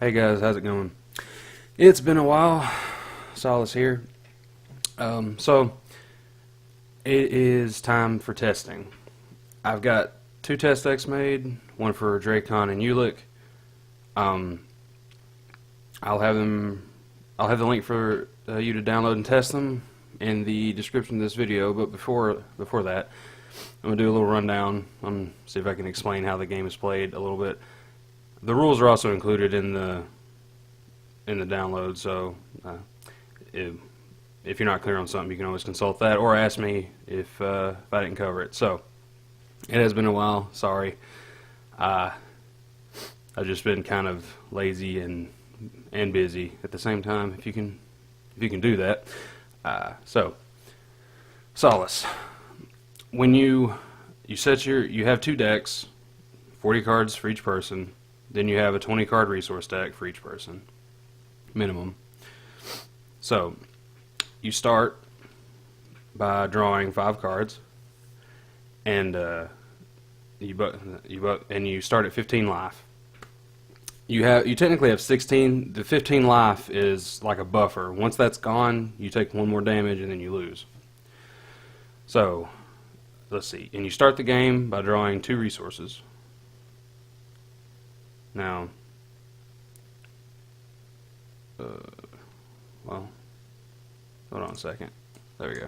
Hey guys, how's it going? It's been a while. Solis here. So it is time for testing. I've got two test decks made, one for Dracon and Ulick. I'll have the link for you to download and test them in the description of this video. But before that, I'm gonna do a little rundown. See if I can explain how the game is played a little bit. The rules are also included in the download, so if you're not clear on something, you can always consult that or ask me if I didn't cover it. So it has been a while. Sorry, I've just been kind of lazy and busy at the same time. If you can do that. So Solis, when you have two decks, 40 cards for each person. Then you have a 20 card resource deck for each person, minimum. So you start by drawing 5 cards, and you start at 15 life. You technically have 16. The 15 life is like a buffer. Once that's gone, you take 1 more damage and then you lose. So let's see. And you start the game by drawing 2 resources. Now, well, hold on a second. There we go.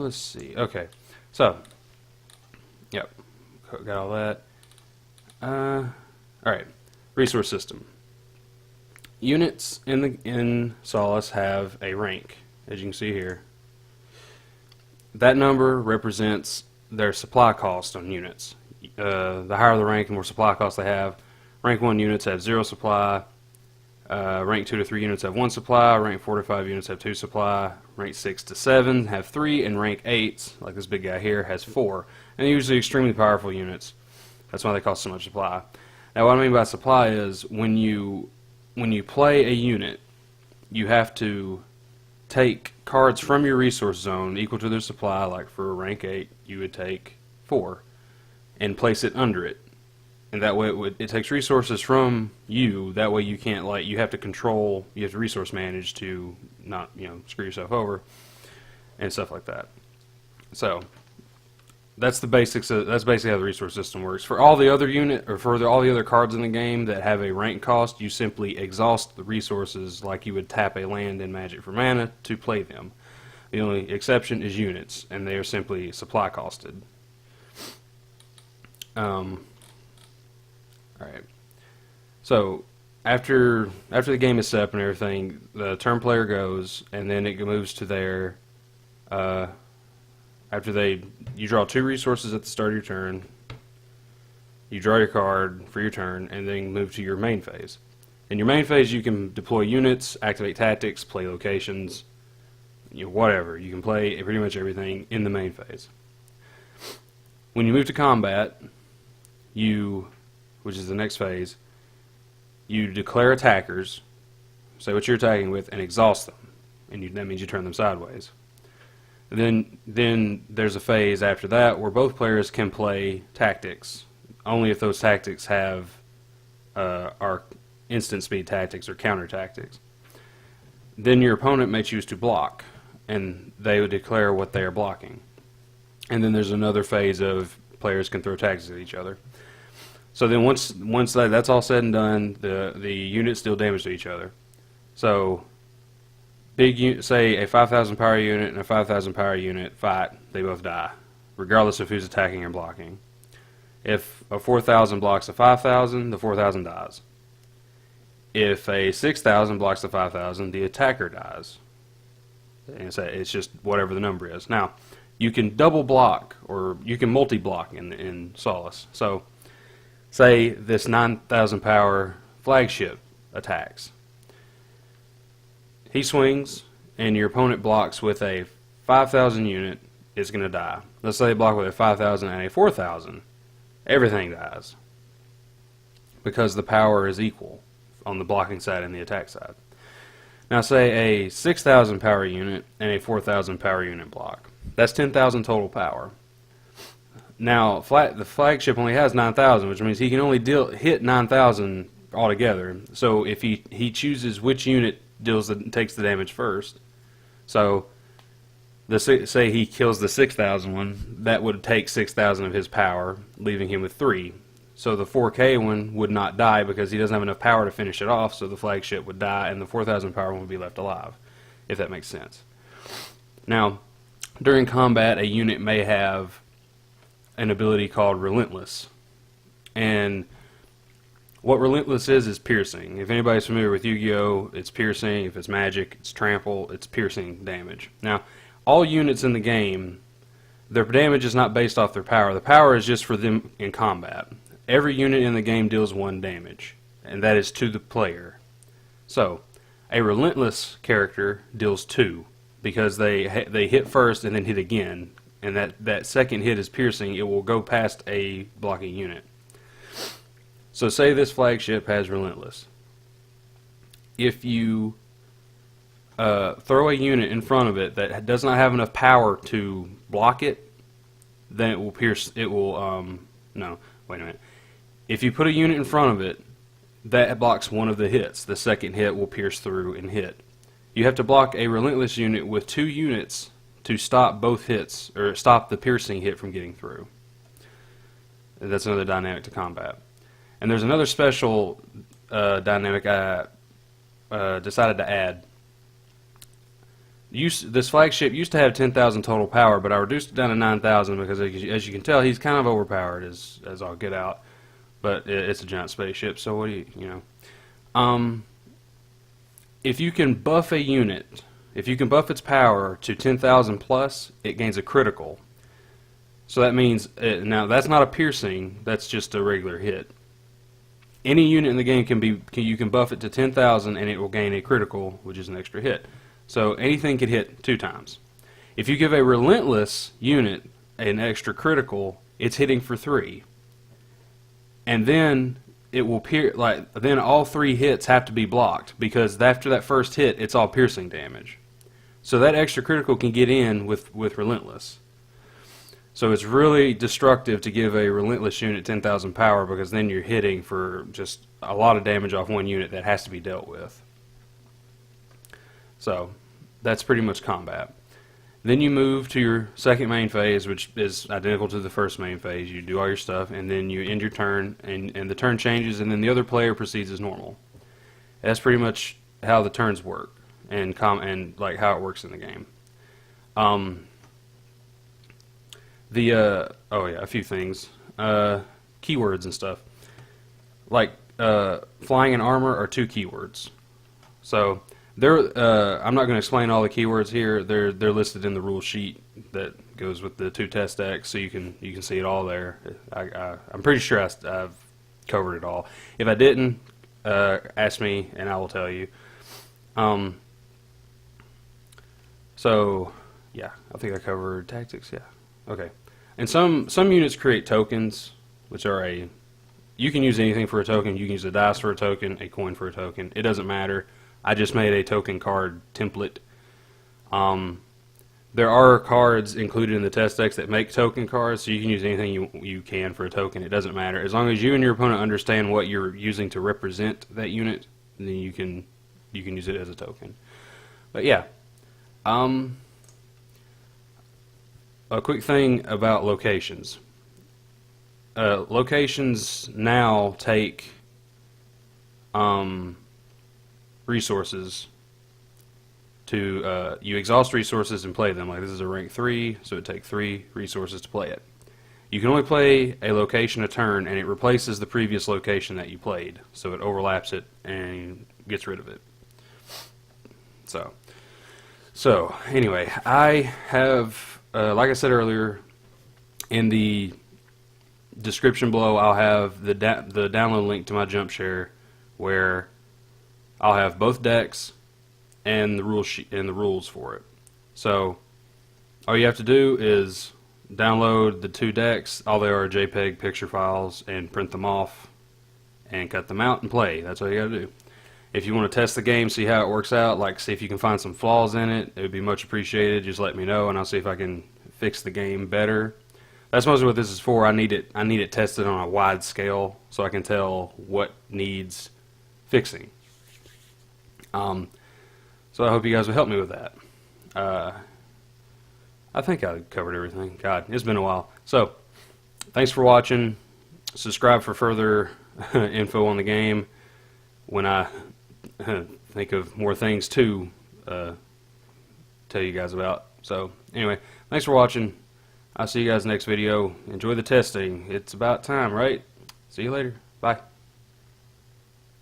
Let's see. Okay, so, yep, got all that. All right, resource system. Units in Solis have a rank, as you can see here. That number represents their supply cost on units. The higher the rank, the more supply cost they have. Rank 1 units have 0 supply. Rank 2 to 3 units have 1 supply. Rank 4 to 5 units have 2 supply. Rank 6 to 7 have 3. And rank 8, like this big guy here, has 4. And they're usually extremely powerful units. That's why they cost so much supply. Now what I mean by supply is when you play a unit, you have to take cards from your resource zone equal to their supply. Like for rank 8, you would take 4 and place it under it, and that way it takes resources from you. That way you can't, like, you have to resource manage to not screw yourself over and stuff like that. So that's the basics. That's basically how the resource system works. For all the other all the other cards in the game that have a rank cost, you simply exhaust the resources like you would tap a land in Magic for mana to play them. The only exception is units, and they are simply supply costed. All right. So after the game is set up and everything, the turn player goes, and then it moves to their you draw 2 resources at the start of your turn. You draw your card for your turn, and then move to your main phase. In your main phase, you can deploy units, activate tactics, play locations, whatever. You can play pretty much everything in the main phase. When you move to combat, which is the next phase, you declare attackers, say what you're attacking with, and exhaust them, and that means you turn them sideways. Then there's a phase after that where both players can play tactics, only if those tactics are instant speed tactics or counter tactics. Then your opponent may choose to block, and they would declare what they are blocking. And then there's another phase of players can throw tactics at each other. So then once that's all said and done, the units deal damage to each other. So say a 5,000 power unit and a 5,000 power unit fight, they both die, regardless of who's attacking or blocking. If a 4,000 blocks a 5,000, the 4,000 dies. If a 6,000 blocks the 5,000, the attacker dies. And it's just whatever the number is. Now, you can double block, or you can multi-block in Solis. So, say this 9,000 power flagship attacks. He swings, and your opponent blocks with a 5,000 unit, it's going to die. Let's say they block with a 5,000 and a 4,000. Everything dies, because the power is equal on the blocking side and the attack side. Now say a 6,000 power unit and a 4,000 power unit block. That's 10,000 total power. Now, the flagship only has 9,000, which means he can only hit 9,000 altogether. So if he chooses which unit takes the damage first, so say he kills the 6,000 one, that would take 6,000 of his power, leaving him with 3. So the 4K one would not die because he doesn't have enough power to finish it off, so the flagship would die, and the 4,000 power one would be left alive, if that makes sense. Now, during combat, a unit may have an ability called Relentless. And what Relentless is piercing. If anybody's familiar with Yu-Gi-Oh!, it's piercing. If it's Magic, it's trample. It's piercing damage. Now, all units in the game, their damage is not based off their power. The power is just for them in combat. Every unit in the game deals 1 damage, and that is to the player. So, a Relentless character deals 2, because they hit first and then hit again, and that second hit is piercing. It will go past a blocking unit. So say this flagship has Relentless. If you throw a unit in front of it that does not have enough power to block it, then it will pierce. It will no, wait a minute. If you put a unit in front of it that blocks one of the hits, the second hit will pierce through and hit. You have to block a Relentless unit with 2 units to stop both hits, or stop the piercing hit from getting through. And that's another dynamic to combat. And there's another special dynamic I decided to add. This flagship used to have 10,000 total power, but I reduced it down to 9,000 because, as you can tell, he's kind of overpowered as all get out. But it's a giant spaceship, so what do you know? If you can buff a unit, if you can buff its power to 10,000 plus, it gains a critical. So that means, now that's not a piercing, that's just a regular hit. Any unit in the game you can buff it to 10,000 and it will gain a critical, which is an extra hit. So anything can hit 2 times. If you give a Relentless unit an extra critical, it's hitting for 3. And then it will then all 3 hits have to be blocked, because after that first hit, it's all piercing damage. So that extra critical can get in with Relentless. So it's really destructive to give a Relentless unit 10,000 power, because then you're hitting for just a lot of damage off one unit that has to be dealt with. So that's pretty much combat. Then you move to your second main phase, which is identical to the first main phase. You do all your stuff, and then you end your turn, and the turn changes, and then the other player proceeds as normal. That's pretty much how the turns work, and like how it works in the game. A few things. Keywords and stuff. Like flying and armor are 2 keywords. So I'm not going to explain all the keywords here. They're listed in the rule sheet that goes with the 2 test decks, so you can see it all there. I'm pretty sure I've covered it all. If I didn't, ask me and I will tell you. So yeah, I think I covered tactics. Yeah, okay. And some units create tokens, which are you can use anything for a token. You can use a dice for a token, a coin for a token. It doesn't matter. I just made a token card template. There are cards included in the test decks that make token cards, so you can use anything you can for a token. It doesn't matter. As long as you and your opponent understand what you're using to represent that unit, then you can use it as a token. But yeah. A quick thing about locations. Locations now take resources to you exhaust resources and play them. Like this is a rank 3, so it takes 3 resources to play it. You can only play a location a turn, and it replaces the previous location that you played, so it overlaps it and gets rid of it. So anyway, I have like I said earlier, in the description below I'll have the download link to my jump share, where I'll have both decks and the rules for it. So all you have to do is download the 2 decks. All they are JPEG picture files, and print them off and cut them out and play. That's all you got to do. If you want to test the game, see how it works out, like see if you can find some flaws in it, it would be much appreciated. Just let me know, and I'll see if I can fix the game better. that's mostly what this is for. I need it tested on a wide scale so I can tell what needs fixing. So I hope you guys will help me with that. I think I covered everything. God, it's been a while. So, thanks for watching. Subscribe for further info on the game when I think of more things to tell you guys about. So, anyway, thanks for watching. I'll see you guys next video. Enjoy the testing. It's about time, right? See you later. Bye.